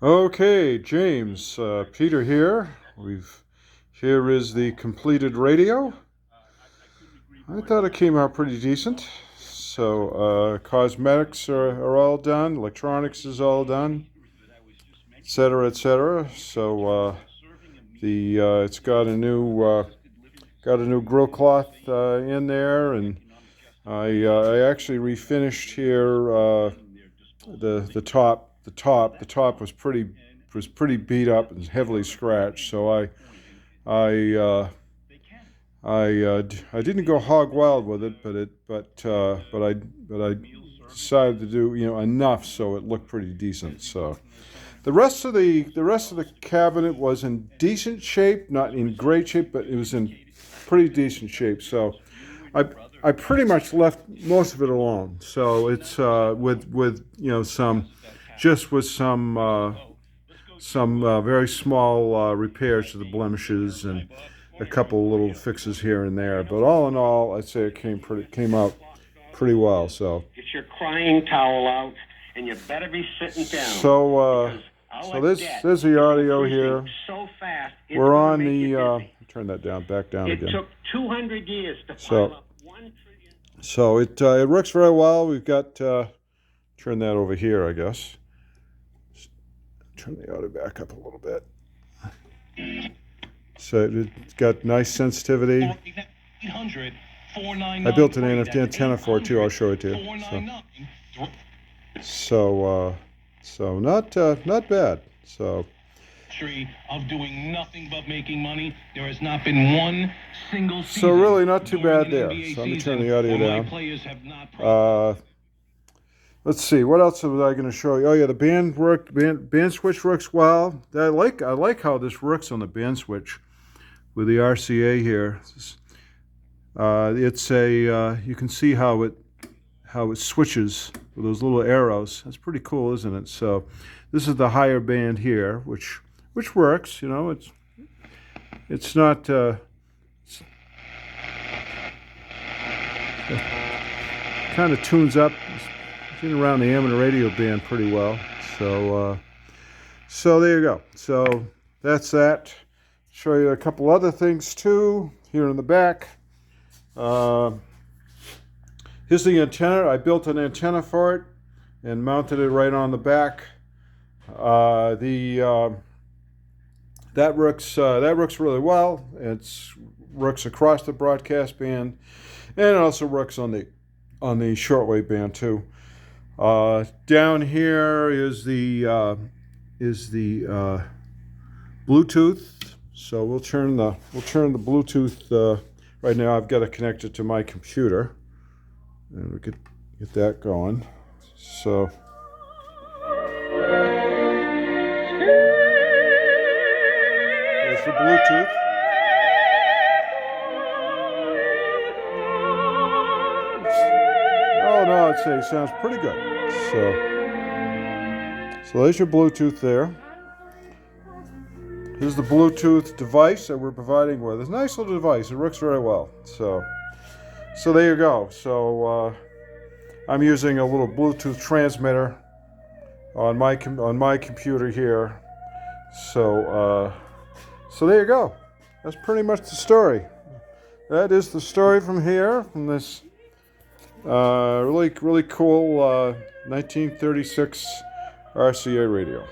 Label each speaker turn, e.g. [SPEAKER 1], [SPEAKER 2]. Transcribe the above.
[SPEAKER 1] Okay, James, Peter here. Here is the completed radio. I thought it came out pretty decent. So cosmetics are all done, electronics is all done, etc., etc. So it's got a new grill cloth in there, and I actually refinished here the top. The top was pretty beat up and heavily scratched. So I I didn't go hog wild with it, but I decided to do enough so it looked pretty decent. So the rest of the cabinet was in decent shape, not in great shape, but it was in pretty decent shape. So I I pretty much left most of it alone. So it's with some very small repairs to the blemishes and a couple little fixes here and there. But all in all, I'd say it came out pretty well. So
[SPEAKER 2] get your crying towel out, and you better be sitting down.
[SPEAKER 1] So there's the audio here.
[SPEAKER 2] So fast,
[SPEAKER 1] we're on the turn that back down again.
[SPEAKER 2] It took 200 years to pile up 1 trillion.
[SPEAKER 1] So it works very well. We've got turn that over here, I guess. Turn the audio back up a little bit. So it's got nice sensitivity. I built an antenna for it too. I'll show it to you. So not bad. So
[SPEAKER 3] of doing nothing but making money. There has not been one single season.
[SPEAKER 1] So really not too bad there. So let me turn the audio down. Let's see, what else was I going to show you? Oh yeah, the band switch works well. I like how this works on the band switch with the RCA here. It's you can see how it switches with those little arrows. That's pretty cool, isn't it? So this is the higher band here, which works. It's not kind of tunes up. It's in around the amateur radio band pretty well. So there you go. So that's that. Show you a couple other things too here in the back. Here's the antenna. I built an antenna for it and mounted it right on the back. That works really well. It works across the broadcast band, and it also works on the shortwave band too. Down here is the Bluetooth. So we'll turn the Bluetooth. Right now I've got it connected to my computer, and we could get that going. So. There's the Bluetooth. Oh no, I'd say it sounds pretty good. So there's your Bluetooth there. Here's the Bluetooth device that we're providing with. It's a nice little device. It works very well. So there you go. So I'm using a little Bluetooth transmitter on my computer here. So there you go. That's pretty much the story. That is the story from here, from this really cool 1936 RCA radio.